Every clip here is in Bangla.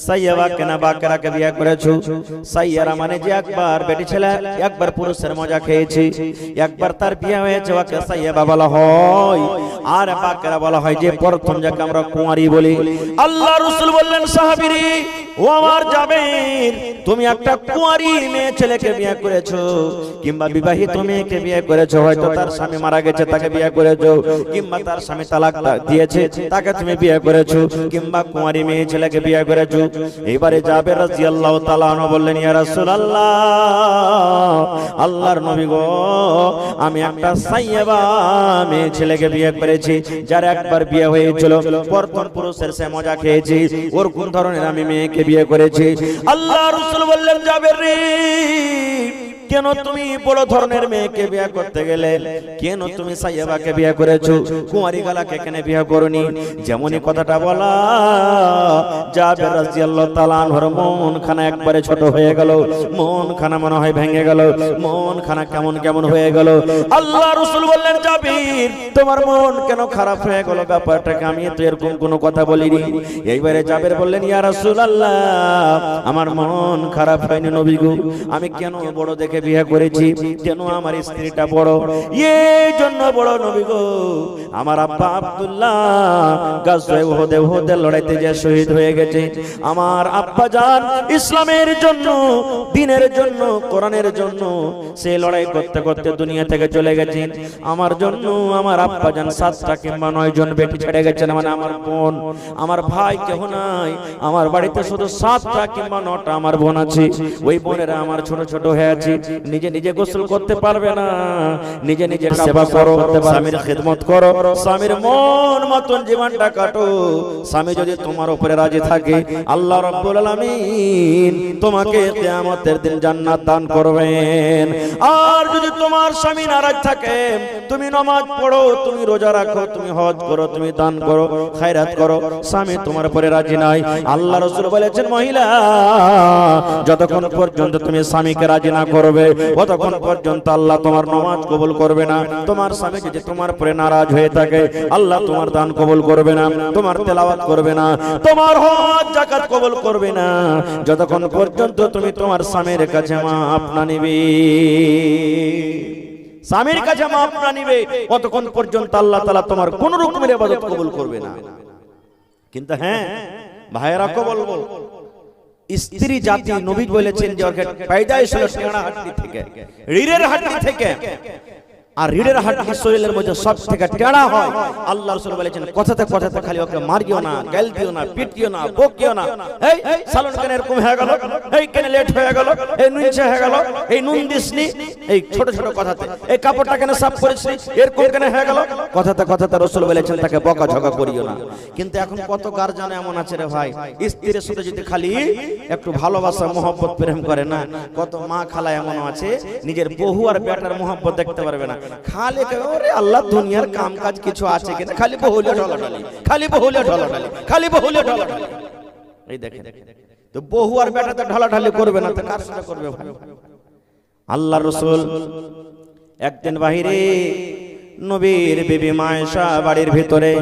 সাইয়াবা কেনা বাকেরাকে বিয়ে করেছো। সাইয়ারা মানে যে একবার বেটি ছেলে, একবার পুরুষের মজা খেয়েছে, একবার তার বিয়ে হয়েছে, ওকে সাইয়াবা বলা হয়। আর বাকেরা বলা হয় যে প্রথম যাকে আমরা কুঁয়ারি বলি। আল্লাহ রাসূল বললেন, সাহাবীরে ও আমার জাবের, তুমি একটা কুঁয়ারি মেয়ে ছেলেকে বিয়ে করেছো, কিংবা বিবাহিত মেয়েকে বিয়ে করেছো, হয়তো তার স্বামী মারা গেছে তাকে বিয়ে করেছো, কিংবা তার স্বামী তালাক দিয়েছে তাকে তুমি বিয়ে করেছো, কিংবা কুঁয়ারি মেয়ে ছেলেকে বিয়ে করেছো। এবারে জাবের রাদিয়াল্লাহু তাআলা আনহু বললেন, ইয়া রাসূলুল্লাহ, আল্লাহর নবী গো, আমি একটা সাইয়াবা মেয়ে ছেলেকে বিয়ে করেছি, যার একবার বিয়ে হয়েছিল, প্রথম পুরুষের সে মজা খেয়েছি, ওর কোন ধরনের আমি মেয়েকে বিয়ে করেছি। আল্লাহ রাসূল বললেন, জাবের রে, কেন তুমি বড় ধরনের মেয়েকে বিয়ে করতে গেলে? কেন তুমি সাইয়াবাকে বিয়ে করেছো, কুঁয়ারি গালাকে কেন বিয়ে করনি? যেমনই কথাটা বলা, জাবের রাদিয়াল্লাহু তাআলা আনহুর মন খানা একবারে ছোট হয়ে গেল, মন খানা মনে হয় ভেঙে গেল, মন খানা কেমন কেমন হয়ে গেল। আল্লাহ রাসূল বললেন, জাবের, তোমার মন কেন খারাপ হয়ে গেল? ব্যাপারটাকে আমি তো এরকম কোনো কথা বলিনি। এইবারে জাবের বললেন, ইয়া রাসূলুল্লাহ, আমার মন খারাপ হয়নি নবী গো, আমি কেন বড় দেখে বিয়ে করেছি, কেন আমার স্ত্রীটা বড়, এই জন্য বড় নবী গো, আমার আব্বা আব্দুল্লাহ গাজওয়ে উহুদের লড়াইতে যে শহীদ হয়ে গেছে, আমার আব্বা জান ইসলামের জন্য, দ্বীনের জন্য, কোরআনের জন্য সে লড়াই করতে করতে দুনিয়া থেকে চলে গেছেন। আমার জন্য আমার আব্বা জান 7টা কিংবা 9 জন বেটি ছেড়ে গেছেন, মানে আমার বোন, আমার ভাই কেহ নাই, আমার বাড়িতে শুধু 7টা কিংবা 9টা আমার বোন আছে। ওই বোনেরা আমার ছোট ছোট হয়ে আছে, নিজে নিজে গোসল করতে পারবে না, নিজে নিজে সেবা করো, স্বামীর খিদমত করো, স্বামীর মন মতন জীবনটা কাটো। স্বামী যদি তোমার উপরে রাজি থাকে, আল্লাহ রাব্বুল আলামিন তোমাকে কিয়ামতের দিন জান্নাত দান করবেন। আর যদি তোমার স্বামী নারাজ থাকে, তুমি নামাজ পড়ো, তুমি রোজা রাখো, তুমি হজ করো, তুমি দান করো, খায়রাত করো, স্বামী তোমার উপরে রাজি নাই, আল্লাহ রাসূল বলেছেন, মহিলা যতক্ষণ পর্যন্ত তুমি স্বামীকে রাজি না করবে, ততক্ষণ পর্যন্ত আল্লাহ তোমার নামাজ কবুল করবে না। তোমার স্বামী যদি তোমার উপরে নারাজ হয়ে থাকে, আল্লাহ তোমার দান কবুল করবে না, তোমার তেলাওয়াত করবে না, তোমার হজ যাকাত কবুল করবে না, যতক্ষণ পর্যন্ত তুমি তোমার স্বামীর কাছে মাপ না নিবে, স্বামীর কাছে মাপ না নিবে, ততক্ষণ পর্যন্ত আল্লাহ তাআলা তোমার কোন রকমের ইবাদত কবুল করবে না। কিন্তু হ্যাঁ ভাইয়েরা, বলবো, স্ত্রী জাতি নবী বলেছেন যে ওর পয়দাইশ হলো টেড়া হাড্ডি থেকে, রিড়ের হাড্ডি থেকে, আর রিড়ের হাড্ডি শরীরের মধ্যে সব থেকে টেড়া হয়। আল্লাহ রাসূল বলেছেন, কথাতে কথাতে খালি ওকে মারিও না, গাল দিও না, পিটিও না, বকিও না, এই সালন কেন এরকম হয়ে গেল, এই কেন লেট হয়ে গেল, এই নুনছে হয়ে গেল, এই নুন দিসনি, এই ছোট ছোট কথাতে, এই কাপড়টা কেন সাফ করিসনি, এরকম কেন হয়ে গেল, কথাতে কথাতে রাসূল বলেছেন তাকে বকাঝকা করিও না। কিন্তু এখন কত গার্জিয়ান এমন আছে রে ভাই, স্ত্রীর সাথে যদি খালি একটু ভালোবাসা মহব্বত প্রেম করে না, কত মা খালা এমন আছে নিজের বহু আর বেটার মহব্বত দেখতে পারবে না, খালি ওরে আল্লাহ দুনিয়ার কাম কাজ কিছু আছে কিনা, খালি বহুলে ঢলাঢালি, খালি বহুলে ঢলাঢালি, খালি বহুলে ঢলাঢালি। এই দেখেন, তো বহু আর বেটাতে ঢলাঢালি করবে না তো কার সাথে করবে ভাই? আল্লাহর রাসূল একদিন বাহিরে, নবীর বিবি মা আয়েশা বাড়ির ভিতরে,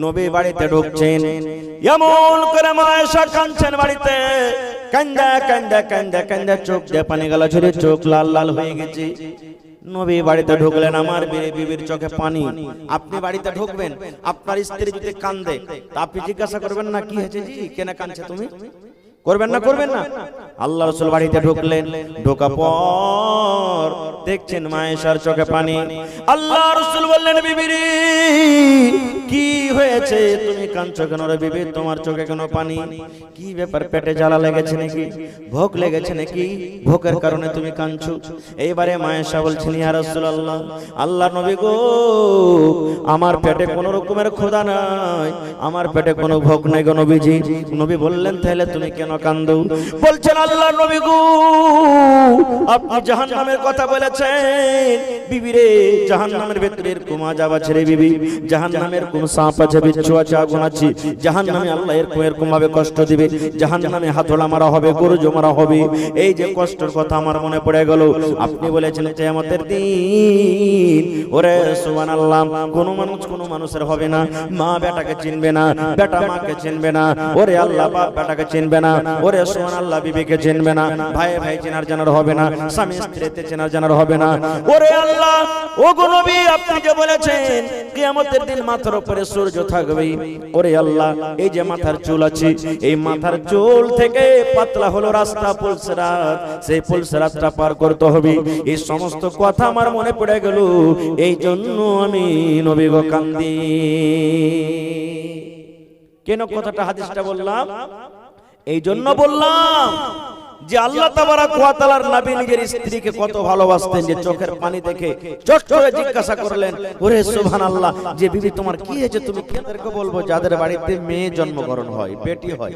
নবী বাড়িতে ঢুকছেন, এমন করে মা আয়েশা কাঁদছেন বাড়িতে, কান্দা কান্দা কান্দা কান্দা চোখ দিয়ে পানি গলা ঝরে, চোখ লাল লাল হয়ে গেছে। নবী বাড়িতে ঢুকলেন, আমার বিবির চোখে পানি। আপনি বাড়িতে ঢুকবেন, আপনার স্ত্রী যদি কান্দে তা আপনি জিজ্ঞাসা করবেন না, কি হয়েছে জি, কেন কাঁদছে তুমি? করবেন না, করবেন না? আল্লাহ রাসূল বাড়িতে ঢুকলেন, ঢোকা পর দেখছেন মা আয়েশার চোখে পানি। আল্লাহ রাসূল বললেন, বিবি রে, কি হয়েছে, তুমি কাঁদছো কেন রে বিবি, তোমার চোখে কেন পানি? কি ব্যাপার, পেটে জ্বালা লেগেছে নাকি, ভোক লেগেছে নাকি, ভোকের কারণে তুমি কাঁদছো? এইবারে মা আয়েশা বলছেন, ইয়া রাসূলুল্লাহ, আল্লাহর নবী গো, আমার পেটে কোনো রকমের ক্ষুধা নাই, আমার পেটে কোনো ভোক নাই গো নবীজি। নবী বললেন, তাহলে তুমি কেন কান্দো? বলছেন আল্লাহ নবী গো, আপনি জাহান্নামের কথা বলেছেন। বিবি রে, জাহান্নামের ভেতরে এরকম আযাব আছে রে বিবি, জাহান্নামের কোন সাপ আছে, বিচ্ছু আছে, আগুন আছে, জাহান্নামে আল্লাহ এরকম ভাবে কষ্ট দিবে, জাহান্নামে হাতড়া মারা হবে, গরুজ মারা হবে। এই যে কষ্টের কথা আমার মনে পড়ে গেল। আপনি বলেছেন কিয়ামতের দিন, ওরে সুবহানাল্লাহ, কোন মানুষের হবে না, মা বেটাকে চিনবে না, বেটা মাকে চিনবে না, ওরে আল্লাহ বাপ বেটাকে চিনবে না, ওরে সুবহানাল্লাহ বিবিকে চিনবে না, ভাই ভাই চেনার জানার হবে না, স্বামী স্ত্রীতে চেনার জানার হবে না। ওরে আল্লাহ, ও গো নবী, আপনি যে বলেছেন কিয়ামতের দিন মাথার উপরে সূর্য থাকবে, ওরে আল্লাহ, এই যে মাথার চুল আছে, এই মাথার চুল থেকে পাতলা হলো রাস্তা পুলসিরাত, সেই পুলসিরাতটা পার করতে হবে। এই সমস্ত কথা আমার মনে পড়ে গেল, এই জন্য আমি নবী গো কান্দি। কেন কথাটা হাদিসটা বললাম? এই জন্য বললাম যে আল্লাহ তাবারাক ওয়া তাআলার নবী নিজের স্ত্রীকে কত ভালোবাসতেন, যে চোখের পানি দেখে চট করে জিজ্ঞাসা করলেন, ওরে সুবহানাল্লাহ, যে বিবি তোমার কি হয়েছে, তুমি কাদেরকে বলবো যাদের বাড়িতে মেয়ে জন্মগ্রহণ হয়, বেটি হয়।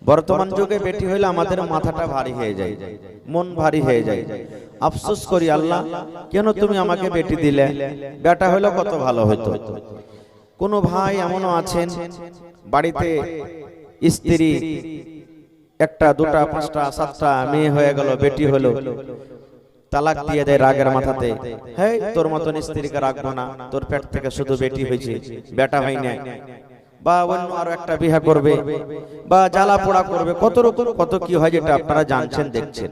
বর্তমান যুগে বেটি হইলে আমাদের মাথাটা ভারী হয়ে যায়, মন ভারী হয়ে যায়। আফসোস করি, আল্লাহ কেন তুমি আমাকে বেটি দিলে, বেটা হইলে কত ভালো হতো। কোন ভাই এমনও আছেন বাড়িতে স্ত্রী একটা, দুটা, পাঁচটা, সাতটা মেয়ে হয়ে গেল, বেটি হলো, তালাক দিয়ে দেয় রাগের মাথাতে, হেই তোর মতন স্ত্রীকে রাখবো না, তোর পেট থেকে শুধু বেটি হয়েছে, বেটা হয় না, বা অন্য আরো একটা বিয়ে করবে, বা জ্বালা পোড়া করবে, কত রকম কত কি হয়, যেটা আপনারা জানছেন দেখছেন।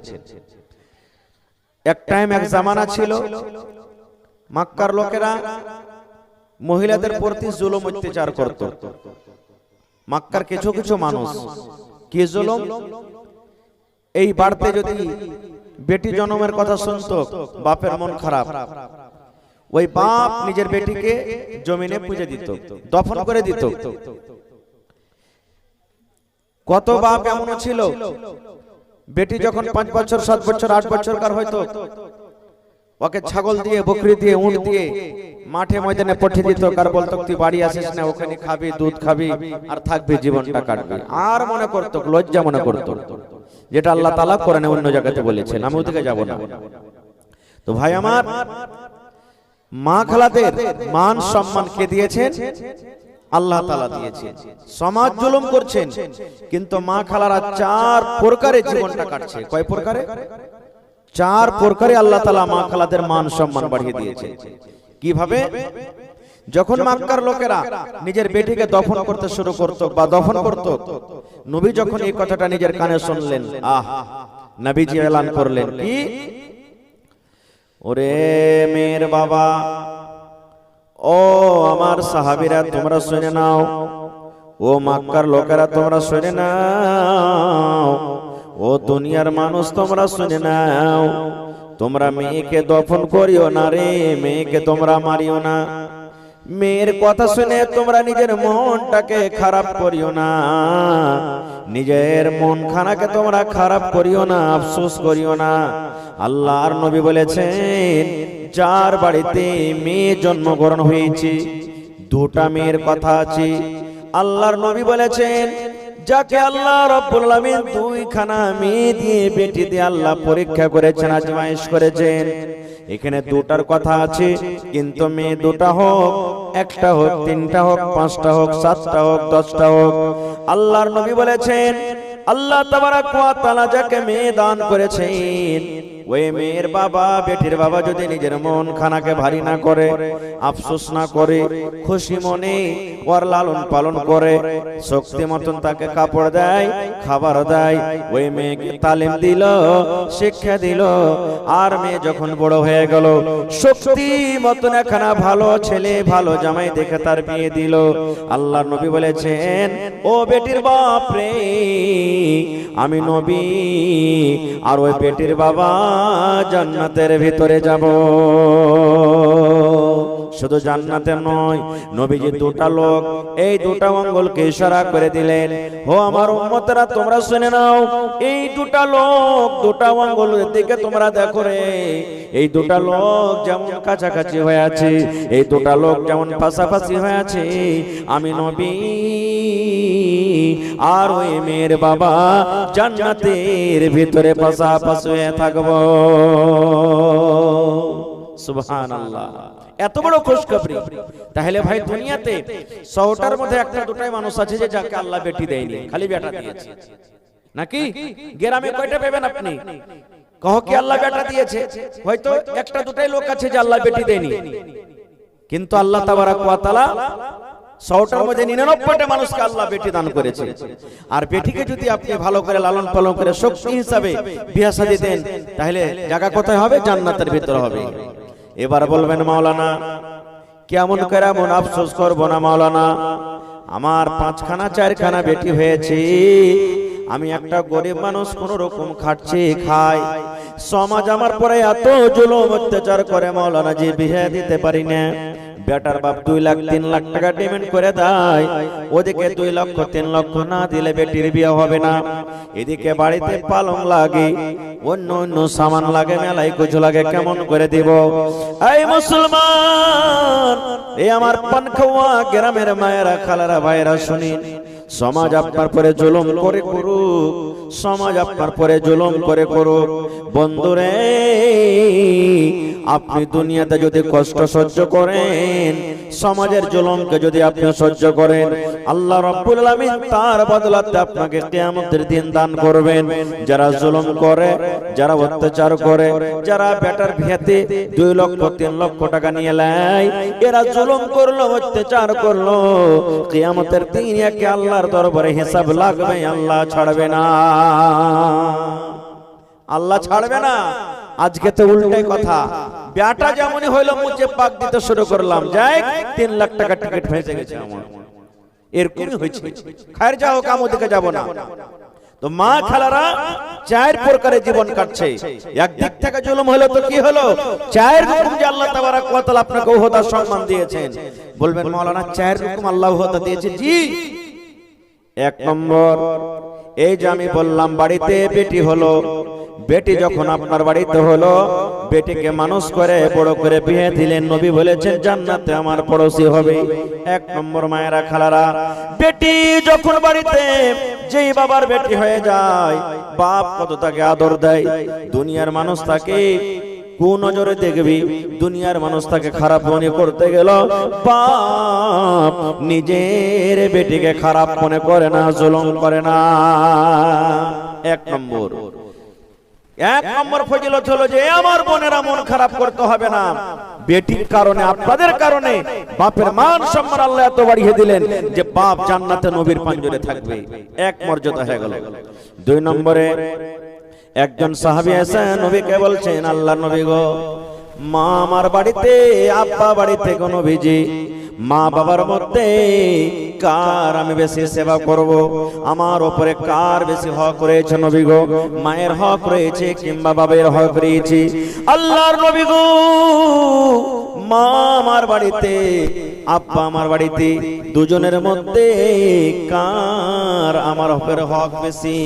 এক টাইম, এক জামানা ছিল, মক্কার লোকেরা মহিলাদের প্রতি জুলুম অত্যাচার করত। মক্কার কিছু কিছু মানুষ কি জুলুম, এই বাড়তে যদি বেটি জন্মের কথা শুনতো, বাপের মন খারাপ, ওই বাপ নিজের বেটিকে জমিনে পুঁজে দিত, দফন করে দিত। কত বাপ এমন ছিল, বেটি যখন 5 বছর 7 বছর 8 বছরকার হয়তো, ওকে ছাগল দিয়ে, বকরি দিয়ে, উট দিয়ে মাঠে ময়দানে পাঠিয়ে দিত, কার বলতো তুই বাড়ি আসিস না, ওখানে খাবি, দুধ খাবি, আর থাকবি, জীবনটা কাটবি। আর মনে করতো, লজ্জা মনে করতো, যেটা আল্লাহ তাআলা কোরআনে অন্য জায়গাতে বলেছেন, আমি ওদিকে যাব না। তো ভাই আমার, মা খালাদের মান সম্মান কে দিয়েছেন? আল্লাহ তাআলা দিয়েছেন। সমাজ জুলুম করছেন, কিন্তু মা খালারা 4 প্রকারে জীবনটা কাটছে। কয় প্রকারে? 4 প্রকারে আল্লাহ তাআলা মা খালাদের মান সম্মান বাড়িয়ে দিয়েছে। কিভাবে? যখন মক্কার লোকেরা নিজের বেটিকে দফন করতে শুরু করত বা দফন করত, নবী যখন এই কথাটা নিজের কানে শুনলেন, নবীজি এলান করলেন, কি? ওরে মেয়ের বাবা, ও আমার সাহাবীরা, তোমরা শুনে নাও, ও মক্কার লোকেরা তোমরা শুনে নাও, ও দুনিয়ার মানুষ তোমরা শুনে নাও, তোমরা মেয়েকে দফন করিও না রে, মেয়েকে তোমরা মারিও না। মেয়ের কথা শুনে তোমরা নিজের মনটাকে খারাপ করিও না, নিজের মন খানাকে তোমরা খারাপ করিও না, আফসোস করিও না। আল্লাহর নবী বলেছেন, যার বাড়িতে মেয়ে জন্মগ্রহণ হয়েছে, 2টা মেয়ের কথা আছে, আল্লাহর নবী বলেছেন, যাকে আল্লাহ রাব্বুল আলামিন 2খানা মেয়ে দিয়ে, বেটি দিয়ে আল্লাহ পরীক্ষা করেছেন, আজমাইশ করেছেন, এখানে 2টার কথা আছে, কিন্তু মেয়ে 2টা হোক, 1টা হোক, 3টা হোক, 5টা হোক, 7টা হোক, 10টা হোক, আল্লাহর নবী বলেছেন, আল্লাহ তাবারাক ওয়া তাআলা যাকে মেয়ে দান করেছেন, ওই মেয়ের বাবা, বেটির বাবা যদি নিজের মন খানাকে ভারী না করে, আফসোস না করে, খুশি মনে ওর লালন পালন করে, শক্তি মতন তাকে কাপড় দেয়, খাবার দেয়, ওই মেয়েকে তালিম দিল, শিক্ষা দিল, আর মেয়ে যখন বড় হয়ে গেল, শক্তি মতন একখানা ভালো ছেলে, ভালো জামাই দেখে তার বিয়ে দিল, আল্লাহর নবী বলেছেন, ও বেটির বাপ রে, আমি নবী আর ওই বেটির বাবা জান্নাতের ভিতরে যাব। শুধু জান্নাতে নয়, নবীজি 2টা লোক, এই 2টা আঙ্গুলকে ইশারা করে দিলেন, ও আমার উম্মতেরা তোমরা শুনে নাও, এই 2টা লোক, 2টা আঙ্গুলের দিকে তোমরা দেখো রে, এই 2টা লোক যেমন কাছাকাছি হয়ে আছে, এই 2টা লোক যেমন পাশাপাশি হয়ে আছে, আমি নবী আর ওই মেয়ের বাবা জান্নাতের ভিতরে পাশাপাশি হয়ে থাকবো। সুবহানাল্লাহ, এত বড় খুশখবরি। তাহলে ভাই দুনিয়াতে 100টার মধ্যে একটা দুটাই মানুষ আছে যে যাকে আল্লাহ বেটি দেয়নি, খালি বেটা দিয়েছে। নাকি গ্রামে কয়টা পাবেন আপনি? কহ কি আল্লাহ বেটা দিয়েছে? হয়তো একটা দুটাই লোক আছে যে আল্লাহ বেটি দেয়নি, কিন্তু আল্লাহ তাবারাক ওয়া তাআলা 100টার মধ্যে 99টা মানুষকে আল্লাহ বেটি দান করেছে। আর বেটিকে যদি আপনি ভালো করে লালন পালন করে শক্তি হিসাবে বিয়ে শাদী দেন, তাহলে জায়গা কোথায় হবে? জান্নাতের ভিতর হবে। এবার বলবেন মাওলানা কেমন করে এমন আফসোস করব না মাওলানা, আমার 5খানা 4খানা বেটি হয়েছে, আমি একটা গরিব মানুষ, কোন রকম খাচ্ছি খাই, সমাজ আমার পরে এত জুলুম অত্যাচার করে মাওলানা যে বিয়ে দিতে পারি না। বেটার বাপ 2 লাখ 3 লাখ টাকা ডিমান্ড করে দেয়, ওদিকে 2 লক্ষ 3 লক্ষ না দিলে বেটির বিয়ে হবে না। এদিকে বাড়িতে পালং লাগে, অন্য অন্য সামান লাগে, মেলাই কিছু লাগে, কেমন করে দিব? এই মুসলমান, এই আমার পানখাওয়া গ্রামের মায়েরা খালারা ভাইরা শুনিন, সমাজ আপনার পরে জুলুম করে করুক, সমাজ আপনার পরে জুলুম করে করুক, বন্ধুরে আপনি দুনিয়াতে যদি কষ্ট সহ্য করেন, সমাজের জুলুমকে যদি আপনি সহ্য করেন, আল্লাহ রাব্বুল আলামিন তার বদলাতে আপনাকে কিয়ামতের দিন দান করবেন। যারা জুলুম করে, যারা অত্যাচার করে, যারা বেটার ভিয়াতে 2 লক্ষ 3 লক্ষ টাকা নিয়ে নেয়, এরা জুলুম করলো, অত্যাচার করলো, কিয়ামতের দিন একে আল্লাহর দরবারে হিসাব লাগবে, আল্লাহ ছাড়বে না, আল্লাহ ছাড়বে না। আজকে তো উল্টাই কথা, বেটা যেমনই হইলো মুচে পাক দিতে শুরু করলাম, যাই 3 লাখ টাকা টিকিট ফেসে গেছে আমার, এরকমই হয়েছে। খায়ের যাও, কাম ওদিকে যাব না। তো মা খালারা 4 প্রকারে জীবন কাটছে। একদিক থেকে জুলুম হলো তো কি হলো? 4 রকম যে আল্লাহ তাবারাক ওয়া তাআলা আপনাকে ওহদা সম্মান দিয়েছেন। বলবেন মাওলানা 4 রকম আল্লাহ ওহদা দিয়েছে? জি। 1 নম্বর, এই যে আমি বললাম বাড়িতে বেটি হলো, বেটি যখন আপনার বাড়িতে হলো, বেটিকে মানুষ করে বড় করে বিয়ে দিলেন, নবী বলেছেন জান্নাতে আমার পড়োশি হবে। 1 নম্বর মায়েরা খালারা, বেটি যখন বাড়িতে যেই বাবার বেটি হয়ে যায়, বাপ কত তাকে আদর দেয়, দুনিয়ার মানুষ তাকে কোন নজরে দেখবি, দুনিয়ার মানুষ তাকে খারাপ মনে করতে গেল, বাপ নিজের বেটিকে খারাপ মনে করে না, জুলুম করে না। 1 নম্বর। 1 নম্বর ফজিলত হলো যে আমার বোনেরা মন খারাপ করতে হবে না, বেটির কারণে, আপনাদের কারণে বাপের মান সম্মান আল্লাহ এত বাড়িয়ে দিলেন যে বাপ জান্নাতে নবীর পাঞ্জরে থাকবে। 1 মর্যাদা হয়ে গেল। 2 নম্বরে একজন সাহাবী এসে নবীকে বলছেন, আল্লাহর নবী গো, মা আমার বাড়িতে, আব্বা বাড়িতে কোন নবীজি, মা বাবার মধ্যে কার আমি বেশি সেবা করব, আমার উপরে কার বেশি হক রয়েছে নবী গো? মায়ের হক রয়েছে কিংবা বাবার হক রয়েছে? আল্লাহর নবী গো, মা আমার বাড়িতে, আব্বা আমার বাড়িতে, দুজনের মধ্যে কার আমার উপরে হক বেশি?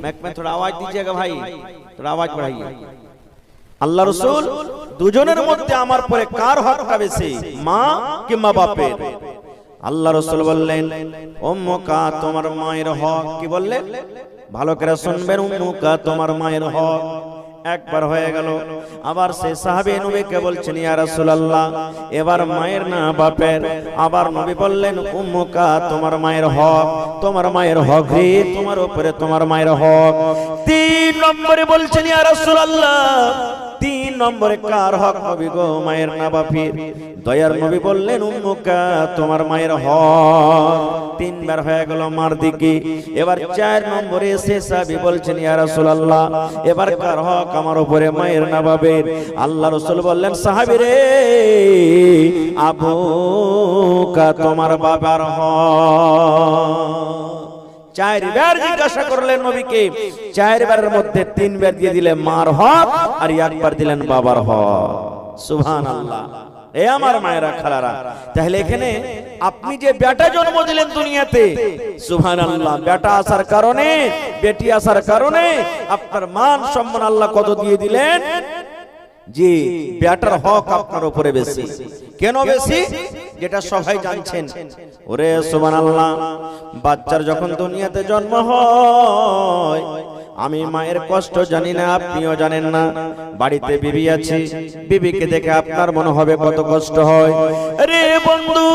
मैं थोड़ा आवाज दीजिएगा भाई, थोड़ा आवाज बढ़ाइए। আল্লাহ রাসূল দুজনের মধ্যে আমার পরে কার হকটা বেশি, মা কিংবা বাপের? আল্লাহ রাসূল বললেন, উম্মুকা, তোমার মায়ের হক। কি বললেন? ভালো করে শুনবেন, উম্মুকা, তোমার মায়ের হক। একবার হয়ে গেল, আবার সেই সাহাবী নবীকে বলছেন, ইয়া রাসূলুল্লাহ, এবার মায়ের না বাপের? আবার নবী বললেন, উম্মুকা, তোমার মায়ের হক, তোমার মায়ের হক রে, তোমার উপরে তোমার মায়ের হক। 3 নম্বরে বলছেন, ইয়া রাসূলুল্লাহ, 3 নম্বরে কার হক নবী গো? মায়ের না বাপের? দয়ার নবী বললেন, উম্মুকা, তোমার মায়ের হক। 3 বার হয়ে গেল মার দিকে। এবার 4 নম্বরে এসে সাহাবী বলছেন, ইয়া রাসূলুল্লাহ, এবার কার হক আমার উপরে, মায়ের না বাপের? আল্লাহ রাসূল বললেন, সাহাবী রে, আবুকা, তোমার বাবার হক। 4 বার জিজ্ঞাসা করলেন নবীকে, 4 বারের মধ্যে 3 বার দিয়ে দিলেন মার হক, আর 1 বার দিলেন বাবার হক। সুবহানাল্লাহ। এ আমার মায়েরা খালারা, তাহলে এখানে আপনি যে বেটা জন্ম দিলেন দুনিয়াতে, সুবহানাল্লাহ, বেটা আসার কারণে, বেটি আসার কারণে আপনার মান সম্মান আল্লাহ কত দিয়ে দিলেন, জি, বেটার হক আপনার উপরে বেশি। কেন বেশি? যেটা সবাই জানছেন। ওরে সুবহানাল্লাহ, বাচ্চার যখন দুনিয়াতে জন্ম হয়, আমি মায়ের কষ্ট জানি না, আপনিও জানেন না। বাড়িতে বিবি আছে, বিবিকে দেখে আপনার মনে হবে কত কষ্ট হয়। আরে বন্ধু,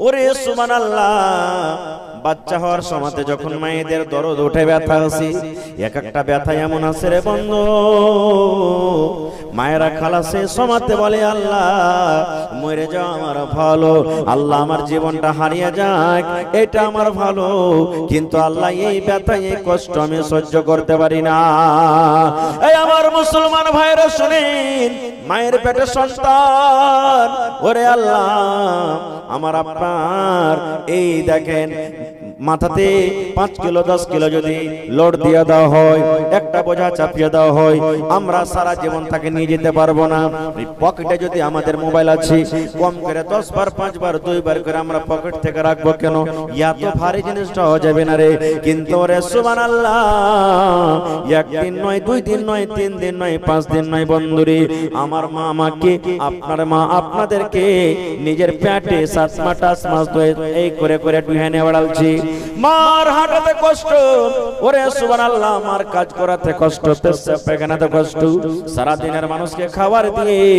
ওরে সুবহানাল্লাহ, বাচ্চা হওয়ার সময়তে যখন মায়েদের দরদ ওঠে, ব্যথা আছে, এক একটা ব্যথা এমন আছে রে বন্ধু, মায়েরা খালাসে সময়তে বলে আল্লাহ মরে যাও আমার ভালো, আল্লাহ আমার জীবনটা হারিয়ে যাক এটা আমার ভালো, কিন্তু আল্লাহ এই ব্যথা এই কষ্ট আমি সহ্য করতে পারি না। এই আমার মুসলমান ভাইরা শুনেন, মায়ের পেটে সন্তান, ওরে আল্লাহ আমার আপনার এই দেখেন মাথাতে 5 কিলো 10 কিলো যদি লোড দিয়ে দেওয়া হয়, একটা বোঝা চাপিয়ে দেওয়া হয়, আমরা সারা জীবন তাকে নিয়ে যেতে পারবো না। পকেটে যদি আমাদের মোবাইল আছে, কম করে 10 বার 5 বার 2 বার করে আমরা পকেট থেকে রাখবো কেন? এত ভারী জিনিসটা হয়ে যাবে না রে। কিন্তু রে সুবহানাল্লাহ, একদিন নয়, 2 দিন নয়, 3 দিন নয়, 5 দিন নয় বন্ধুরে, আমার মা আমাকে, আপনার মা আপনাদেরকে নিজের পেটে 7 মাস 8 মাস এই করে করে টুহানে বাড়ালছি। মার হাঁটাতে কষ্ট, ওরে সুবহানাল্লাহ, মার কাজ করাতে কষ্ট, পেশাব পায়খানাতে কষ্ট, সারা দিনের মানুষকে খাবার দিয়ে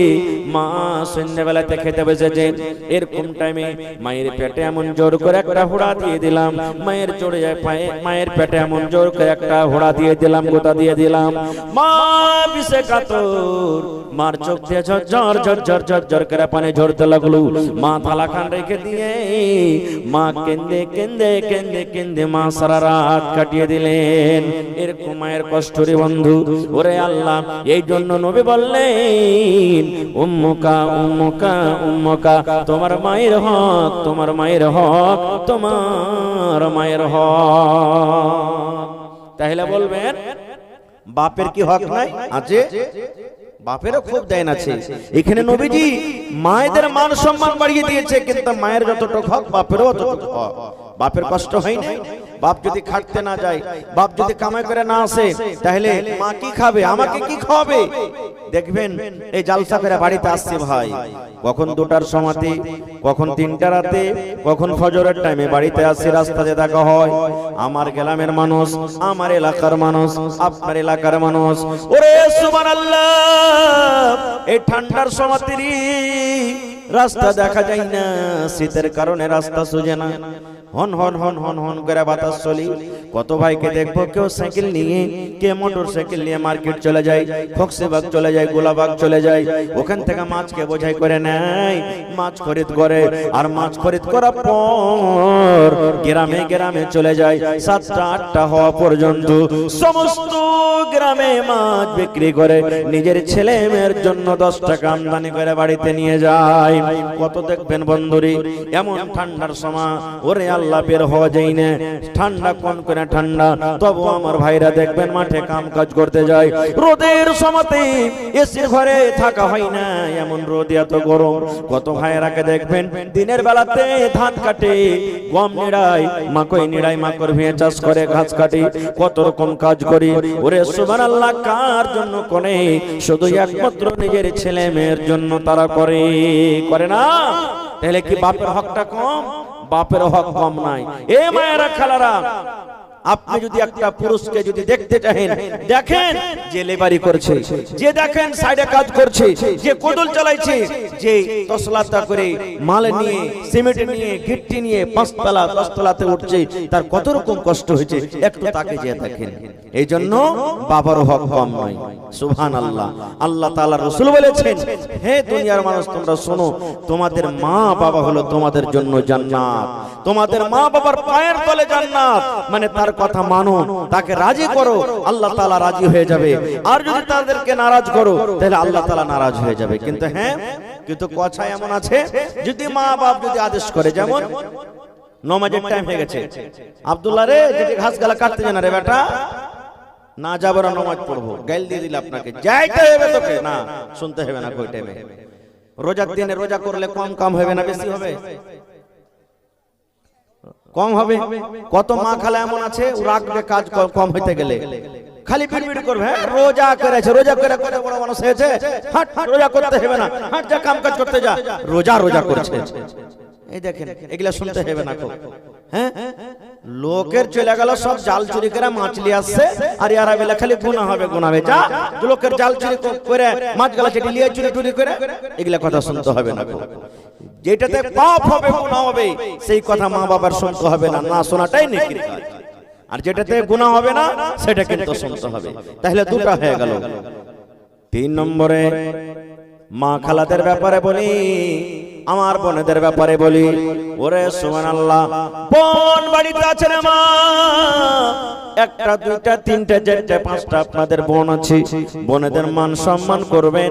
মা সন্ধ্যাবেলাতে খেতে বসেছে, এরকম টাইমে মায়ের পেটে এমন জোর করে একটা হুড়া দিয়ে দিলাম, মায়ের চড়ে যায় পায়ে, মায়ের পেটে এমন জোর করে একটা হুড়া দিয়ে দিলাম, গোটা দিয়ে দিলাম, মা বিষে কাতর, মার চোখ দিয়ে ঝরঝর ঝরঝর ঝরঝর করে পানি ঝরতে লাগলো। মা থালা খান রেখে দিয়ে মা কেন্দে কেন্দে কেন্দে কেন্দে মা সারা রাত কাটিয়ে দিলেন। এরকম মায়ের কষ্ট রে বন্ধু, ওরে আল্লাহ, এই জন্য নবী বললেন উম্মুকা উম্মুকা উম্মুকা, তোমার মায়ের হক, তোমার মায়ের হক, তোমার মায়ের হক। তাহলে বলবেন বাপের কি হক নাই? আছে, বাপেরও খুব দেন আছে। এখানে নবীজি মায়েদের মান সম্মান বাড়িয়ে দিয়েছে, কিন্তু মায়ের যতটুকু হক বাপেরও ততটুকু হক। বাপের কষ্ট হয় না? বাপ যদি খাটতে না যায়, বাপ যদি কামাই করে না আসে, তাহলে মা কি খাবে, আমাকে কি খাওয়াবে? দেখবেন এই জালসা করে বাড়িতে আসছে ভাই, কখন 2টার সময়তে, কখন 3টা রাতে, কখন ফজরের টাইমে বাড়িতে আসছে, রাস্তাতে দেখা হয় আমার গ্রামের মানুষ, আমার এলাকার মানুষ, আপনার এলাকার মানুষ। ওরে সুবহানাল্লাহ, এই ঠান্ডার সময়তে রাস্তা দেখা যায় না, শীতের কারণে রাস্তা সোজে না, হন হন হন হন হন করে বাতাস চলি। কত ভাইকে দেখবো, কেউ সাইকেল নিয়ে, কে মোটর সাইকেল নিয়ে মার্কেট চলে যায়, খোকসেবাগ চলে যায়, গোলাবাগ চলে যায়, ওখান থেকে মাছকে বোঝাই করে নেয়, মাছ খরিদ করে, আর মাছ খরিদ করার পর গ্রামে গ্রামে চলে যায়, 7টা 8টা হওয়া পর্যন্ত সমস্ত গ্রামে মাছ বিক্রি করে নিজের ছেলে মেয়ের জন্য 10 টাকা আমদানি করে বাড়িতে নিয়ে যায়। কত দেখবেন বন্ধুরি এমন ঠান্ডার সময়, ওরে আল্লাহ বের হওয়া যায় না, ঠান্ডা কোন করে ঠান্ডা, তবু আমার ভাইরা দেখবেন মাঠে কাম কাজ করতে যায়, রোদের সময়তে এসির ঘরে থাকা হয় না, এমন রোদ এত গরম। কত ভাইরাকে দেখবেন দিনের বেলাতে ধান কাটে, গম নিড়াই, মাকই নিড়াই, মাকড় ভিয়ে চাষ করে, ঘাস কাটে, কত রকম কাজ করি। ওরে সুবহানাল্লাহ, কার জন্য করে? শুধু একমাত্র নিজের ছেলে মেয়ের জন্য তারা করে, করে না? তাহলে কি বাপের হকটা কম? বাপের হক কম নাই। এ মায়েরা খালারা, আপনি যদি একটা পুরুষকে যদি দেখতে চান, দেখেন যে লেবারি করছে, যে দেখেন সাইডে কাজ করছে, যে কোদল চালাইছে, যে তসলাতা করে মাল নিয়ে, সিমেন্ট নিয়ে, গিট্টি নিয়ে 5 তলা 10 তলাতে উঠছে, তার কত রকম কষ্ট হয়েছে, একটু তাকে যে দেখেন। এই জন্য বাবার হক কম নয়। সুবহানাল্লাহ, আল্লাহ তাআলা রাসূল বলেছেন, হে দুনিয়ার মানুষ তোমরা শোনো, তোমাদের মা বাবা হলো তোমাদের জন্য জান্নাত, তোমাদের মা বাবার পায়ের তলে জান্নাত। মানে তার কথা মানো, তাকে রাজি করো, আল্লাহ তাআলা রাজি হয়ে যাবে। আর যদি তাদেরকে নারাজ করো, তাহলে আল্লাহ তাআলা নারাজ হয়ে যাবে। কিন্তু হ্যাঁ, কিন্তু কথা এমন আছে, যদি মা বাপ যদি আদেশ করে, যেমন নামাজের টাইম হয়ে গেছে, আব্দুল্লাহ রে যেটি ঘাস গালা কাটতে জানা রে বেটা, না যাবো না, নামাজ পড়বো, গাইল দিয়ে দিল আপনাকে, যাইতে হবে তোকে, না শুনতে হবে না কই টাইমে। রোজার দিনে রোজা করলে কম কাম হবে না বেশি হবে? কম হবে। কত মা খালা এমন আছে, ও রাখবে কাজ কম হইতে গেলে, খালি বিড়বিড় করবে, হ্যাঁ রোজা করেছে, রোজা করে কত বড় মানুষ হয়েছে, হাট রোজা করতে হবে না, হাট যা কাম কাজ করতে যা, রোজা রোজা করছে। এই দেখেন এগুলা শুনতে হবে না। হ্যাঁ লোকের চলে গেল সব জাল চুরি করে মাছ নিয়ে আসছে, আর ইয়ারা বেলা খালি গুনাহ হবে গুনাহ হবে, যা লোকের জাল চুরি করে মাছ গলা চেটে নিয়ে চুরি টুরি করে, এগুলা কথা শুনতে হবে না। যেটাতে পাপ হবে গুনাহ হবে সেই কথা মা বাবার শুনতে হবে না, না শোনাটাই নেকির কাজ। আর যেটাতে গুনাহ হবে না সেটা কিন্তু শুনতে হবে। তাহলে দুটো হয়ে গেল। 3 নম্বরে মা খালাদের ব্যাপারে বলি, আমার বোনেদের ব্যাপারে বলি। ওরে সুবহানাল্লাহ, বোন বাড়িতে আছে না মা? একটা দুইটা তিনটা চারটা পাঁচটা আপনাদের বোন আছে, বোনেদের মান সম্মান করবেন।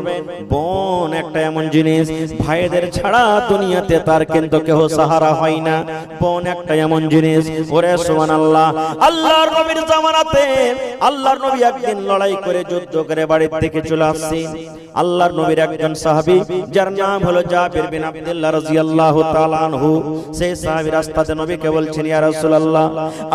বোন একটা এমন জিনিস, ভাইদের ছাড়া দুনিয়াতে তার কিন্তু কেউ সাহারা হয় না। বোন একটা এমন জিনিস। ওরে সুবহানাল্লাহ, আল্লাহর নবীর জামানাতে আল্লাহর নবী একদিন লড়াই করে যুদ্ধ করে বাড়ির থেকে চলে আসছেন। আল্লাহর নবীর একজন সাহাবী যার নাম হলো জাবির বিন আব্দুল্লাহ রাদিয়াল্লাহু তাআলা আনহু, সেই সাহাবী রাস্তাতে নবীকে বলছেন, ইয়া রাসূলুল্লাহ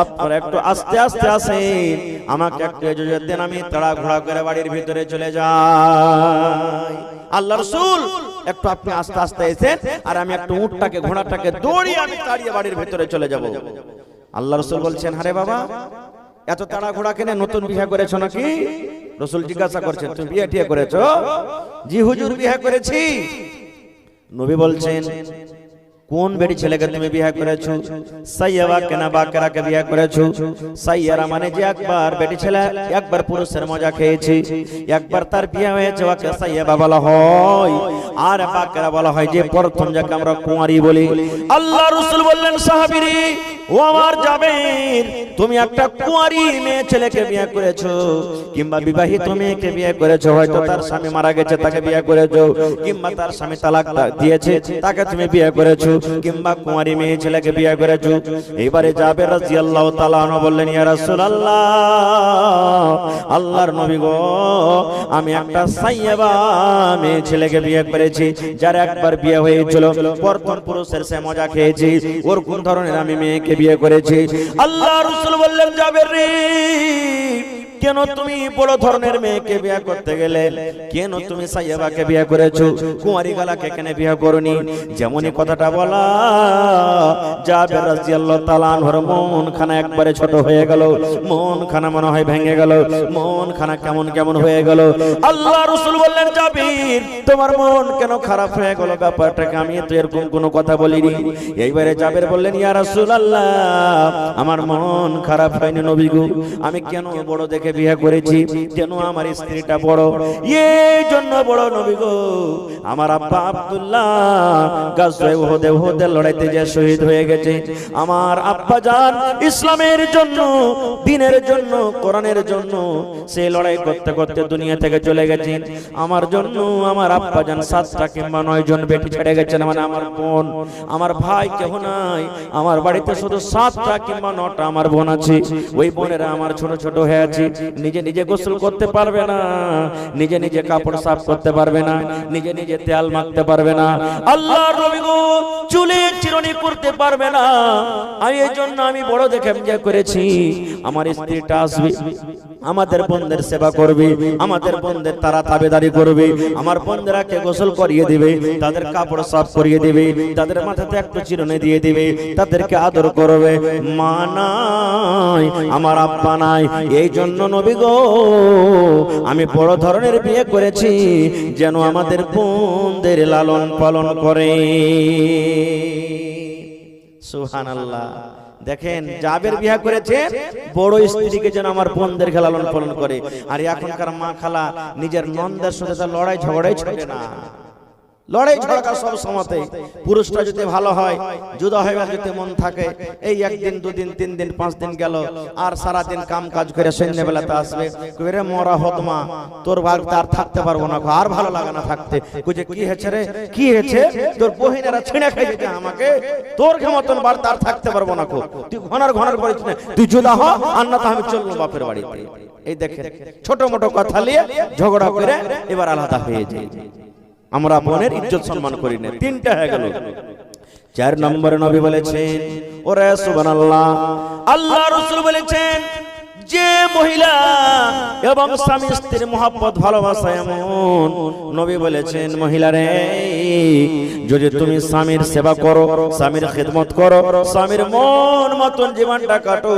আপনারা একটু আস্তে আস্তে আসেন, আমাকে একটু ইজাজত দেন, আমি তাড়াহুড়া করে বাড়ির ভিতরে চলে যাই। আল্লাহর রাসূল একটু আপনি আস্তে আস্তে এসেন, আর আমি একটু উটটাকে ঘোড়াটাকে দৌড়িয়ে আমি তাড়িয়ে বাড়ির ভিতরে চলে যাব। আল্লাহর রাসূল বলছেন, আরে বাবা এত তাড়াহুড়া কেন, নতুন বিয়ে করেছো নাকি? রাসূল জিজ্ঞাসা করছেন, তুমি বিয়ে টিয়ে করেছো? জি হুজুর বিয়ে করেছি। নবী বলছেন, কোন বেটি ছেলেকে তুমি বিয়ে করেছো? সাইয়্যাবা কেনা বাকেরাকে বিয়ে করেছো? সাইয়্যারা মানে যে একবার বেটি ছেলে একবার পুরুষের মজা খেয়েছে, একবার তার বিয়ে হয়েছে, ওকে সাইয়্যাবা বলা হয়। আর বাকেরা বলা হয় যে প্রথম যাকে আমরা কুঁয়ারি বলি। আল্লাহ রাসূল বললেন, সাহাবীরে ও আমার জাবের, তুমি একটা কুঁয়ারি মেয়ে ছেলেকে বিয়ে করেছো, কিংবা বিবাহিত মেয়েকে বিয়ে করেছো, হয়তো তার স্বামী মারা গেছে তাকে বিয়ে করেছো, কিংবা তার স্বামী তালাক দিয়েছে তাকে তুমি বিয়ে করেছো, কিংবা কুঁয়ারি মেয়ে ছেলেকে বিয়ে করেছো। এবারে জাবের রাদিয়াল্লাহু তাআলা আনহু বললেন, ইয়া রাসূলুল্লাহ আল্লাহর নবী গো, আমি একটা সাইয়্যাবা মেয়ে ছেলেকে বিয়ে করেছি, যার একবার বিয়ে হয়েছিল, প্রথম পুরুষের সে মজা খেয়েছি, ওর কোন ধরনের আমি মেয়েকে বিয়ে করেছি। আল্লাহ রাসূল বললেন, জাবের রে কেন তুমি বড় ধরনের মেয়েকে বিয়ে করতে গেলে? কেন তুমি সাইয়্যাবাকে বিয়ে করেছো, কুঁয়ারি গালাকে কেন বিয়ে করনি? যেমনই কথাটা বলা, জাবের রাদিয়াল্লাহু তাআলা আনহুর মন খানা একবারে ছোট হয়ে গেল, মন খানা মনে হয় ভেঙে গেল, মন খানা কেমন কেমন হয়ে গেল। আল্লাহ রাসূল বললেন, জাবির তোমার মন কেন খারাপ হয়ে গেল? ব্যাপারটাকে আমি তো এরকম কোনো কথা বলিনি। এইবারে জাবের বললেন, ইয়া রাসূলুল্লাহ আমার মন খারাপ হয়নি নবী গো, আমি কেন বড় দেখে বিয়ে করেছি, যেন আমার স্ত্রীটা বড়, এই জন্য বড় নবী গো। আমার আব্বা আব্দুল্লাহ গাজওয়ে উহুদের লড়াইতে যে শহীদ হয়ে গেছে, আমার আব্বা জান ইসলামের জন্য, দ্বীনের জন্য, কোরআনের জন্য সে লড়াই করতে করতে দুনিয়া থেকে চলে গেছেন। আমার জন্য আমার আব্বা জান 7টা কিংবা 9 জন বেটি ছেড়ে গেছেন, মানে আমার বোন, আমার ভাই কেউ নাই, আমার বাড়িতে শুধু 7টা কিংবা 9টা আমার বোন আছে। ওই বোনেরা আমার ছোট ছোট হয়ে আছে, নিজে নিজে গোসল করতে পারবে না, নিজে নিজে কাপড় সাফ করতে পারবে না, নিজে নিজে তেল মাখতে পারবে না, আল্লাহর নবী গো চুলে চিরুনি করতে পারবে না। আর এই জন্য আমি বড় দেখে বিয়ে করেছি, আমার স্ত্রীটা আসবে, আমাদের বোনদের সেবা করবে, আমাদের বোনদের তারা তাবেদারি করবে, আমার বোনদেরকে গোসল করিয়ে দিবে, তাদের কাপড় সাফ করিয়ে দিবে, তাদের মাথাতে একটু চিরুনি দিয়ে দিবে, তাদেরকে আদর করবে। মা নাই, আমার আব্বা নাই, এই জন্য নবী গো আমি বড় ধরনের বিয়ে করেছি, যেন আমাদের বোনদের লালন পালন করে। সুবহানাল্লাহ। দেখেন জাবের বিয়ে করেছে বড় স্ত্রীকে যেন আমার বোনদের লালন পালন করে। আর এখনকার মা খালা নিজের নন্দের সাথে তার লড়াই ঝগড়াই ছোটে না, লড়াই ঝগড়া সব সময়তে। পুরুষটা যদি ভালো হয়, জুদা হয়ে যদি মন থাকে, এই একদিন দুদিন 3 দিন 5 দিন গেল, আর সারা দিন কাম কাজ করে সন্ধ্যাবেলাতে আসবে, কইরে মরা হতমা তোর ভাগ তার থাকতে পারবো না, আর ভালো লাগে না থাকতে। কইছে কি হয়েছে রে, কি হয়েছে? তোর বহিনেরা ছিঁড়ে খাই দিতে আমাকে, তোর মতন বার তার থাকতে পারবো না, তুই ঘনার ঘনার করিস না, তুই জুদা হ, আর না তো আমি চলবো বাপের বাড়িতে। এই দেখেন ছোট মোটো কথা নিয়ে ঝগড়া করে এবার আলাদা হয়ে যায়। আমরা বোনের ইজ্জত সম্মান করি না। 3টা হয়ে গেল। 4 নম্বরে নবী বলেছেন, ওরে সুবহানাল্লাহ, আল্লাহ রাসূল বলেছেন, যে মহিলা এবং স্বামী স্ত্রীর মহব্বত ভালোবাসা এমন, নবী বলেছেন মহিলারে যদি তুমি স্বামীর সেবা করো, স্বামীর খিদমত করো, স্বামীর মন মতন জীবনটা কাটো,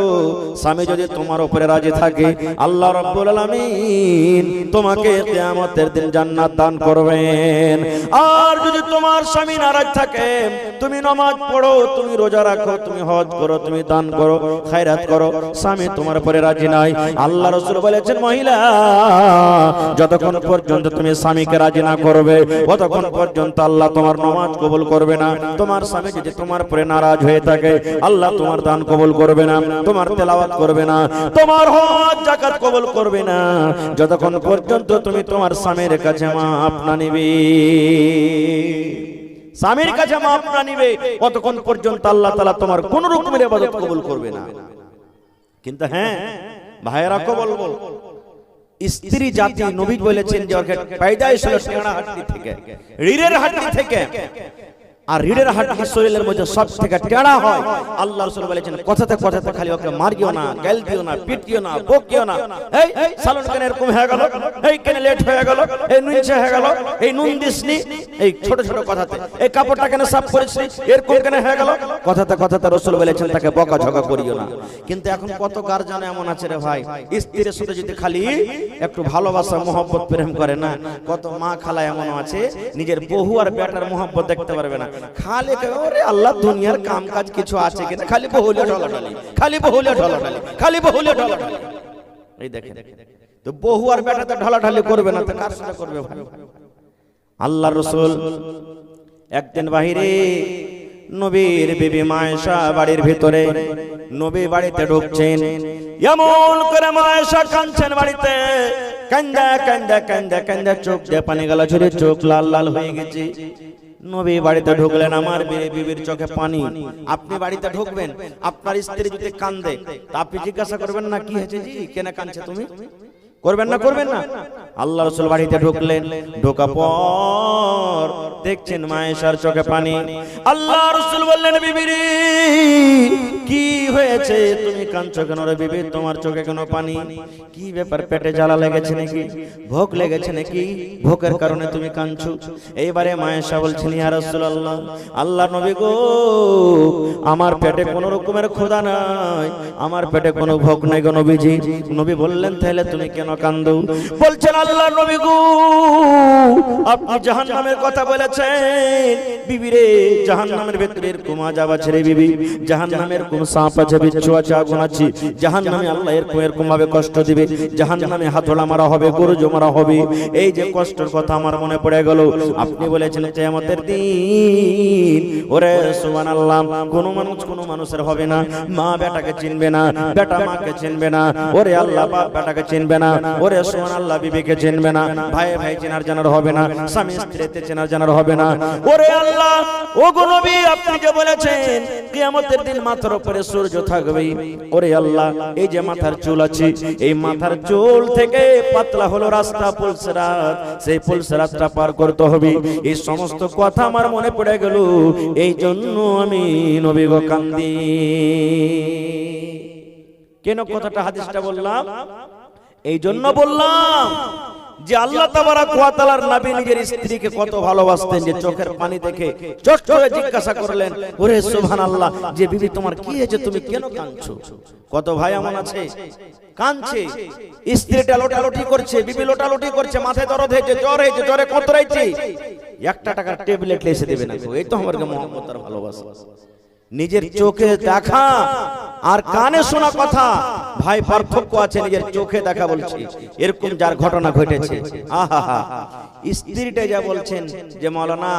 স্বামী যদি তোমার উপরে রাজি থাকে আল্লাহ রাব্বুল আলামিন তোমাকে কিয়ামতের দিন জান্নাত দান করবেন। আর যদি তোমার স্বামী নারাজ থাকে, তুমি নামাজ পড়ো, তুমি রোজা রাখো, তুমি হজ করো, তুমি দান করো, খায়রাত করো, স্বামী তোমার উপরে রাজি নাই, আল্লাহ রাসূল বলেছেন মহিলা যতক্ষণ পর্যন্ত তুমি স্বামীকে রাজি না করবে ততক্ষণ পর্যন্ত আল্লাহ তোমার নামাজ কবুল করবে না। তোমার স্বামী যদি তোমার উপরে নারাজ হয়ে থাকে আল্লাহ তোমার দান কবুল করবে না, তোমার তেলাওয়াত করবে না, তোমার হজ যাকাত কবুল করবে না, যতক্ষণ পর্যন্ত তুমি তোমার স্বামীর কাছে মাপ না নিবে, স্বামীর কাছে মাপ না নিবে ততক্ষণ পর্যন্ত আল্লাহ তাআলা তোমার কোন রকমের ইবাদত কবুল করবে না। কিন্তু হ্যাঁ ভাইয়েরা কবল বল, স্ত্রী জাতি নবী বলেছেন যে ওকে পয়দাইশ হলো টেড়া হাড্ডি থেকে, রিড়ের হাড্ডি থেকে, আর রিড়ের হাড্ডি শরীরের মধ্যে সব থেকে টেড়া হয়। আল্লাহ রাসূল বলেছেন কথাতে কথাতে খালি ওকে মারিও না, গাল দিও না, পিটিও না, বকিও না, এই সালন কেন এরকম হয়ে গেল, এই কেন লেট হয়ে গেল, এই নুনছে হয়ে গেল, এই নুন দিসনি, এই ছোট ছোট কথাতে, এই কাপড়টা কেন সাফ করেছিস, এরকম কেন হয়ে গেল, কথাতে কথাতে রাসূল বলেছেন তাকে বকাঝকা করিও না। কিন্তু এখন কত গার্জিয়ান এমন আছে রে ভাই, স্ত্রীর সাথে যদি খালি একটু ভালোবাসা মহব্বত প্রেম করে না, কত মা খালা এমন আছে নিজের বহু আর বেটার মহব্বত দেখতে পারবে না, খালি ওরে আল্লাহ দুনিয়ার কাম কাজ কিছু আছে কিনা, খালি বহুলে ঢলাঢালি, খালি বহুলে ঢলাঢালি, খালি বহুলে ঢলাঢালি। এই দেখেন তো বহু আর বেটাতে ঢলাঢালি করবে না তো কার সাথে করবে ভাই? আল্লাহর রাসূল একদিন বাহিরে নবীর বিবি মায়েশা বাড়ির ভিতরে, নবী বাড়িতে ঢুকছেন, এমন করে মায়েশা কাঁদছেন বাড়িতে, কান্দা কান্দা কান্দা কান্দা চোখ দিয়ে পানি গলা ঝরে চোখ লাল লাল হয়ে গেছে। নবী বাড়িতে ঢুকলেন, আমার বিবির চোখে পানি। আপনি বাড়িতে ঢুকবেন, আপনার স্ত্রী যদি কান্দে তা আপনি জিজ্ঞাসা করবেন না কি হয়েছে জি, কেন কাঁদছে তুমি, করবেন না, করবেন না? আল্লাহ রাসূল বাড়িতে ঢুকলেন, ঢোকা পর দেখছেন মায়েশার চোখে পানি। আল্লাহ রাসূল বললেন বিবিরে কি হয়েছে, তুমি কাঁদছো কেন রে বিবি, তোমার চোখে কেন পানি, কি ব্যাপার, পেটে জ্বালা লেগেছে নাকি, ভোক লেগেছে নাকি, ভোকের কারণে তুমি কাঁদছো? এইবারে মায়েশা বলছেন ইয়া রাসূলুল্লাহ, আল্লাহ নবী গো আমার পেটে কোনো রকমের ক্ষুধা নাই, আমার পেটে কোনো ভোক নাই গো নবীজি। নবী বললেন তাহলে তুমি কেন কান্দো? বলছেন আল্লাহ নবী গো আপনি জাহান্নামের কথা বলেছেন, বিবি রে জাহান্নামের ভিতরে এরকম আযাব আছে রে বিবি, জাহান্নামের কোন সাপ আছে, বিচ্ছু আছে, আগুন আছে, জাহান্নামে আল্লাহ এরকম ভাবে কষ্ট দিবে, জাহান্নামে হাতড়া মারা হবে, গরুজ মারা হবে। এই যে কষ্টের কথা আমার মনে পড়ে গেল, আপনি বলেছেন কিয়ামতের দিন ওরে সুবহানাল্লাহ কোন মানুষের হবে না, মা বেটাকে চিনবে না, বেটা মাকে চিনবে না, ওরে আল্লাহ বাপ বেটাকে চিনবে না, ওরে সুবহানাল্লাহ বিবিকে চিনবে না, ভাই ভাই চেনার জানার হবে না, স্বামী স্ত্রীতে চেনার জানার হবে না। ওরে আল্লাহ ও গো নবী আপনি যে বলেছেন কিয়ামতের দিন মাথার উপরে সূর্য থাকবে, ওরে আল্লাহ এই যে মাথার চুল আছে, এই মাথার চুল থেকে পাতলা হলো রাস্তা পুলসিরাত, সেই পুলসিরাতটা পার করতে হবে। এই সমস্ত কথা আমার মনে পড়ে গেল, এই জন্য আমি নবী গো কান্দি। কেন কথাটা হাদিসটা বললাম? এই জন্য বললাম যে আল্লাহ তাবারাক ওয়া তাআলার নবী নিজের স্ত্রীকে কত ভালোবাসতেন, যে চোখের পানি দেখে চট করে জিজ্ঞাসা করলেন ওরে সুবহানাল্লাহ যে বিবি তোমার কি হয়েছে, তুমি কেন কাঁদছো? কত ভাই এমন আছে কাঁদছে, স্ত্রীটা লোটালোটি করছে, বিবি লোটালোটি করছে, মাথায় দরদ হয়েছে, জ্বর হয়েছে, জ্বরে কতরাইছে, 1 টাকার ট্যাবলেট লেসে দেবে না। এই তো আমার মহব্বত আর ভালোবাসা। নিজের চোখে দেখা আর কানে শোনা কথা ভাই পার্থক্য আছে। নিজের চোখে দেখা বলছি, এরকম যার ঘটনা ঘটেছে, আহা স্ত্রীটা যা বলছেন যে মাওলানা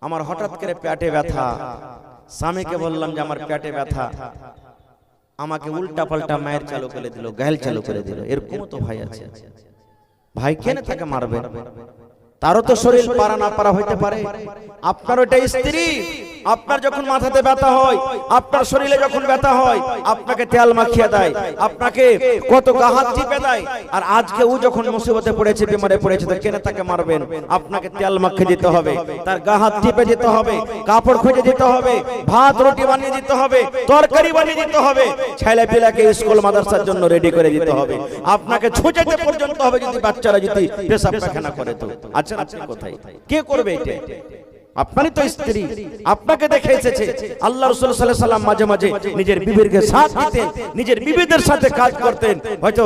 আমার হঠাৎ করে পেটে ব্যথা, স্বামীকে বললাম যে আমার পেটে ব্যথা, আমাকে উল্টা পাল্টা মায়ের চালু করে দিল, গায়েল চালু করে দিল। এরকম তো ভাই আছে। ভাই কেন তাকে মারবেন? তারও তো শরীর পারা না পারা হইতে পারে। আপনার ওটা স্ত্রী, আপনার যখন মাথাতে ব্যথা হয়, আপনার শরীরে যখন ব্যথা হয়, আপনাকে তেল মাখিয়ে দেয়, আপনাকে কত গাহাত টিপে দেয়। আর আজকে ও যখন মুসিবতে পড়েছে, বিমারে পড়েছে, তো কেন তাকে মারবেন? আপনাকে তেল মাখিয়ে দিতে হবে, তার গাহাত টিপে দিতে হবে, কাপড় খুঁজে দিতে হবে, ভাত রুটি বানিয়ে দিতে হবে, তরকারি বানিয়ে দিতে হবে, ছেলে পিলাকে স্কুল মাদ্রাসার জন্য রেডি করে দিতে হবে, আপনাকে ছুঁচেতে পর্যন্ত হবে যদি বাচ্চারা যদি পেশাব পায়খানা করে। তো আচ্ছা আপনি কোথায়, কে করবে এটা? আপনারই তো স্ত্রী, আপনাকে দেখে এসেছে। আল্লাহ রাসূল সাল্লাল্লাহু আলাইহি ওয়াসাল্লাম মাঝে মাঝে নিজের বিবিকে সাথ দিতেন, নিজের বিবিদের সাথে কাজ করতেন। হয়তো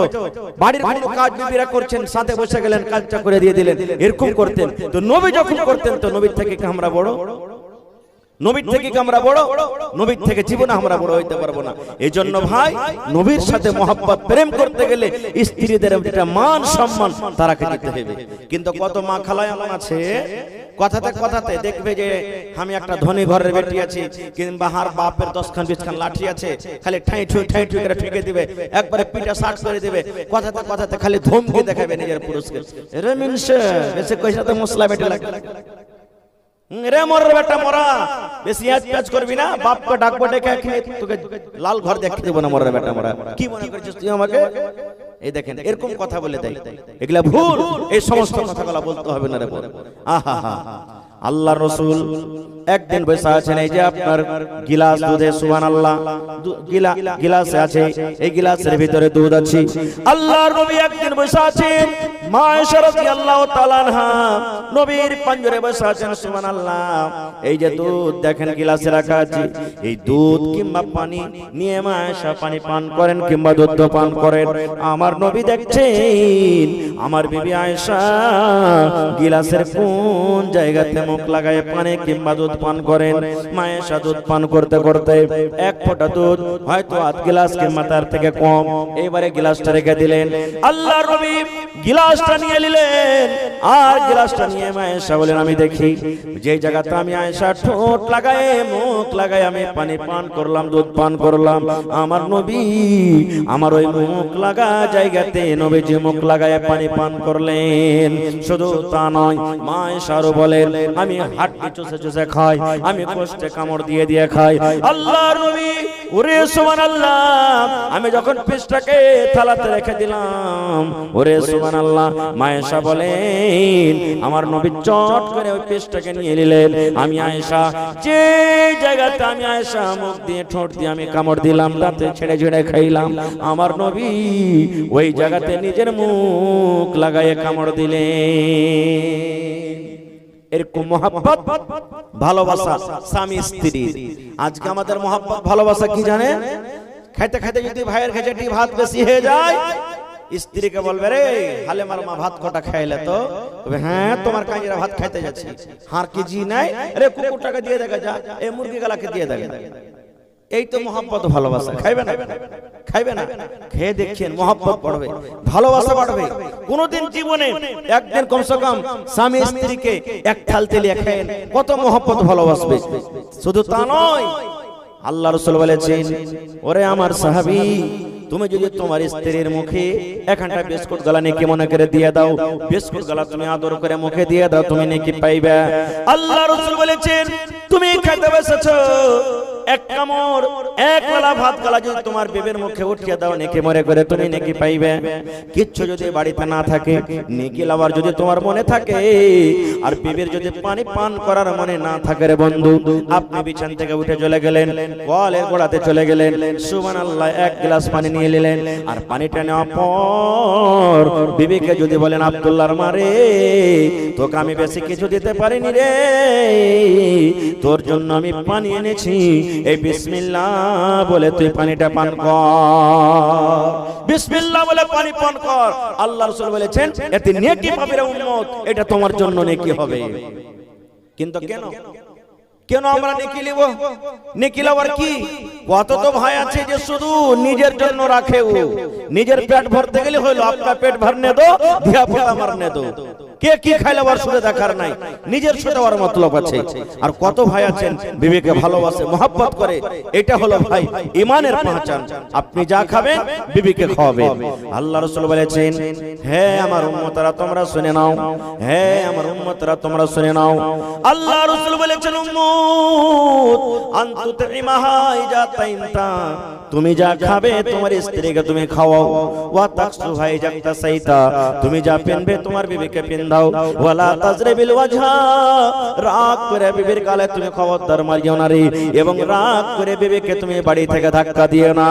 বাড়ির কোনো কাজ বিবিরা করছেন, সাথে বসে গেলেন, কাজটা করে দিয়ে দিলেন, এরকম করতেন। তো নবী যখন করতেন, তো নবীর থেকে কি আমরা বড়? নবীর থেকে কি আমরা বড়? নবীর থেকে জীবনে আমরা বড় হইতে পারবো না। এই জন্য ভাই, নবীর সাথে মহব্বত প্রেম করতে গেলে স্ত্রীদের একটা মান সম্মান তারাকে দিতে হবে। কিন্তু কত মা খালায় এমন আছে, কথাতে কথাতে দেখবে যে আমি একটা ধনী ঘরের বেটি আছি, কিংবা হার বাপের 10খান 20খান লাঠি আছে, খালি ঠাই ঠুই করে ঠুকে দিবে, একবারে পিটা শার্ট করে দিবে, কথাতে কথাতে খালি ধমকি দেখাবে নিজের পুরুষকে। রে মিনসে বেশি কইসা তো মশলা বেটে লাগে, রে মোর বেটা মোরা বেশি আজ করবি না, বাপকে ডাকবো, ডেকে তোকে লাল ঘর দেখতে দেবো না, মোর বেটা মোরা। কি মনে করছিস তুই আমাকে? এই দেখেন এরকম কথা বলে দেয়, এগুলা ভুল। এই সমস্ত কথাগুলো বলতে হবে না রে। আহা হা, আল্লাহর রাসূল একদিন বসে আছেন, এই যে আপনার গিলাস দুধে, সুবহানাল্লাহ, গিলাসে আছে, এই গিলাসের ভিতরে দুধ আছে। আল্লাহর নবী একদিন বসে আছেন, মা আয়েশা রাদিয়াল্লাহু তাআলা আনহা নবীর পাঞ্জরে বসে আছেন, সুবহানাল্লাহ। এই যে দুধ দেখেন গিলাসে রাখা আছে, এই দুধ কিংবা পানি নিয়ে মা আয়েশা পানি পান করেন কিংবা দুধ পান করেন। আমার নবী দেখছেন আমার বিবি আয়েশা গিলাসের কোন জায়গাতে মুখ লাগায় পানি কিংবা দুধ পান করেন। মা আয়েশা দুধ পান করতে করতে এক ফোঁটা দুধ, হয়তো আধ গ্লাস কিংবা তার থেকে কম, এবারে গ্লাসটা রেখে দিলেন। আল্লাহর নবী গ্লাসটা নিয়ে নিলেন, আর গ্লাসটা নিয়ে মা আয়েশা বলেন, আমি দেখি যে জায়গাতে আমি আয়েশা ঠোঁট লাগায় মুখ লাগায় আমি পানি পান করলাম, দুধ পান করলাম, আমার নবী আমার ওই মুখ লাগা জায়গাতে নবীজি মুখ লাগায় পানি পান করলেন। শুধু তা নয়, মা আয়েশা আরো বলেন, আমি হাড্ডি চুষে চুষে খাই, আমি কষ্টে কামড় দিয়ে দিয়ে খাই। আল্লাহর নবী, ওরে সুবহানাল্লাহ, আমি যখন পিসটাকে থালাতে রেখে দিলাম, ওরে সুবহানাল্লাহ, মা আয়েশা বলেন আমার নবী চট করে ওই পিসটাকে নিয়ে নিলেন। আমি আয়েশা যে জায়গাতে আমি আয়েশা মুখ দিয়ে ঠোঁট দিয়ে আমি কামড় দিলাম, তাতে ছেড়ে ছেড়ে খাইলাম, আমার নবী ওই জায়গাতে নিজের মুখ লাগায় কামড় দিলেন। এরকম মহব্বত ভালোবাসা স্বামী স্ত্রীর। আজকে আমাদের মহব্বত ভালোবাসা কি জানেন? খাইতে খাইতে যদি ভাইয়ের খেজেটি ভাত বেশি হয়ে যায়, স্ত্রীকে বলবে, রে হালে মার মা ভাত কটা খাইলে তো? হ্যাঁ, তোমার কাজেরা ভাত খাইতে যাচ্ছি, হার কেজি নাই, আরে কুকুরটাকে দিয়ে দেখা যা, এই মুরগি গালাকে দিয়ে দেখা। এই তো মহব্বত ভালোবাসা। খাইবে না? খাইবে না? খেয়ে দেখছেন মহব্বত বাড়বে, ভালোবাসা বাড়বে। কোনদিন জীবনে একদিন কমসে কম স্বামী স্ত্রীকে এক থাল তেলিয়ে খায়েন, কত মহব্বত ভালোবাসবে। শুধু তা নয়, আল্লাহ রাসূল বলেছেন, ওরে আমার সাহাবী, তুমি যদি তোমার স্ত্রীর মুখে এখানটা বিস্কুট গলা নেকি মনে করে দিয়ে দাও, বিস্কুট গলা তুমি আদর করে মুখে দিয়ে দাও, তুমি নেকি পাইবে। আল্লাহ রাসূল বলেছেন, তুমি খেতে বসেছো, এক কামড় এক বেলা ভাত গলা যদি তোমার বিবির মুখে উঠিয়ে দাও, নেকি মনে করে তুমি নেকি পাইবে। কিচ্ছু যদি বাড়িতে না থাকে, নেকি লাভার যদি তোমার মনে থাকে, আর বিবির যদি পানি পান করার মনে না থাকে, রে বন্ধু, আপনি বিছান থেকে উঠে চলে গেলেন, কলের গোড়াতে চলে গেলেন, সুবহানাল্লাহ, এক গ্লাস পানি নিয়ে নিলেন, আর পানিটা নেওয়ার পর বিবিকে যদি বলেন, আব্দুল্লাহর মারে, তোকে আমি বেশি কিছু দিতে পারিনি রে, তোর জন্য আমি পানি এনেছি, এই বিসমিল্লাহ বলে তুই পানিটা পান কর, বিসমিল্লাহ বলে পানি পান কর। আল্লাহ রাসূল বলেছেন, এতে নেকি পাবে রে উম্মত, এটা তোমার জন্য নেকি হবে। কিন্তু কেন কেন আমরা নেকি লিব? নেকি লওয়ার কি? কত তো ভাই আছে যে শুধু নিজের জন্য রাখে, ও নিজের পেট ভরতে গেলে হলো, আপনার পেট ভরনে দো, ধিয়া পোতা মারনে দো। কে কি খাইলে ওর সাথে দেখার নাই, নিজের সাথে ওর মতলব আছে। আর কত ভাই আছেন বিবিকে ভালোবাসে, মহব্বত করে, এটা হলো ভাই ঈমানের পহচান। আপনি যা খাবেন বিবিকে খাওয়াবেন। আল্লাহ রাসূল বলেছেন, হে আমার উম্মতরা তোমরা শুনে নাও, হে আমার উম্মতরা তোমরা শুনে নাও। আল্লাহ রাসূল বলেছেন, উম্মত আনতু তাইমাহা ইজা তাইমতা, তুমি যা খাবে তোমার স্ত্রীকে তুমি খাওয়াও। ওয়া তাকসুহা ইজা তাসাইতা, তুমি যা পেনবে তোমার বিবিকে পেন্দাও। ওয়ালা তাজরিবিল ওয়াজহা, রাগ করে বিবির গালে তুমি খবরদার মারিও না রে, এবং রাগ করে বিবিকে তুমি বাড়ি থেকে ধাক্কা দিও না।